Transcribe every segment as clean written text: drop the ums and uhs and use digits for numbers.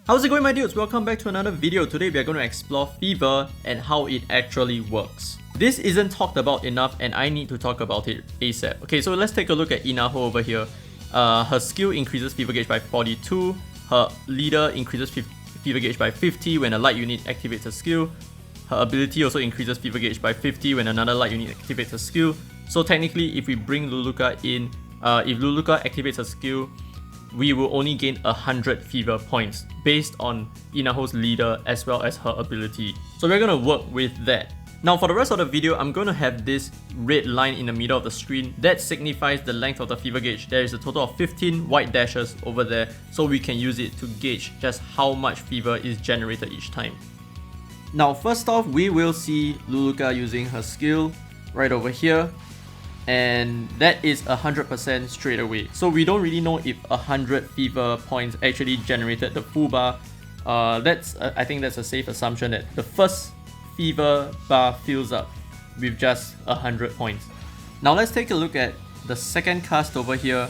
How's it going, my dudes? Welcome back to another video. Today we are going to explore Fever and how it actually works. This isn't talked about enough and I need to talk about it ASAP. Okay, so let's take a look at Inaho over here. Her skill increases Fever Gauge by 42. Her leader increases Fever Gauge by 50 when a light unit activates a skill. Her ability also increases Fever Gauge by 50 when another light unit activates a skill. So technically, if we bring Luluka in, if Luluka activates a skill, we will only gain 100 fever points based on Inaho's leader as well as her ability. So we're gonna work with that. Now for the rest of the video, I'm gonna have this red line in the middle of the screen. That signifies the length of the fever gauge. There is a total of 15 white dashes over there, so we can use it to gauge just how much fever is generated each time. Now first off, we will see Luluka using her skill right over here. And that is 100% straight away. So we don't really know if 100 fever points actually generated the full bar. I think that's a safe assumption that the first fever bar fills up with just 100 points. Now let's take a look at the second cast over here.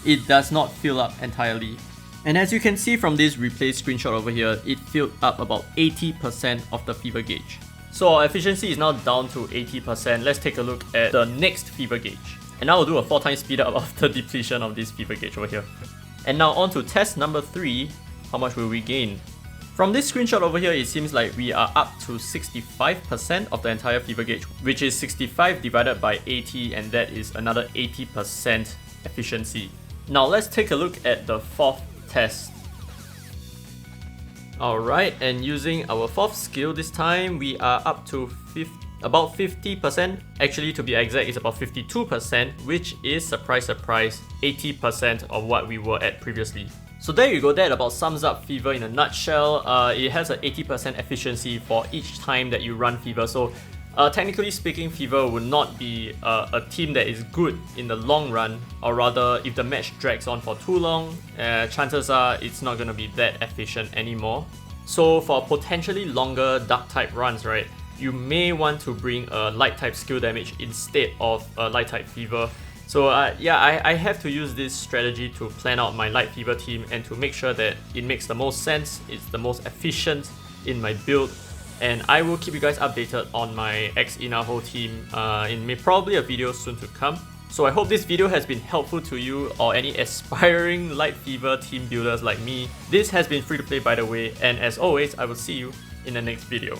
It does not fill up entirely. And as you can see from this replay screenshot over here, it filled up about 80% of the fever gauge. So our efficiency is now down to 80%. Let's take a look at the next fever gauge. And now we'll do a 4 times speed up after depletion of this fever gauge over here. And now on to test number 3. How much will we gain? From this screenshot over here, it seems like we are up to 65% of the entire fever gauge, which is 65 divided by 80, and that is another 80% efficiency. Now let's take a look at the 4th test. Alright, and using our 4th skill this time, we are up to about 50%. Actually, to be exact, it's about 52%, which is, surprise surprise, 80% of what we were at previously. So there you go, that about sums up Fever in a nutshell. It has an 80% efficiency for each time that you run Fever. So technically speaking, Fever would not be a team that is good in the long run, or rather, if the match drags on for too long, chances are it's not going to be that efficient anymore. So for potentially longer Dark type runs, right, you may want to bring a Light type skill damage instead of a Light type Fever. So yeah, I have to use this strategy to plan out my Light Fever team and to make sure that it makes the most sense, it's the most efficient in my build. And I will keep you guys updated on my ex-Inaho team in probably a video soon to come. So I hope this video has been helpful to you or any aspiring Light Fever team builders like me. This has been free to play, by the way, and as always, I will see you in the next video.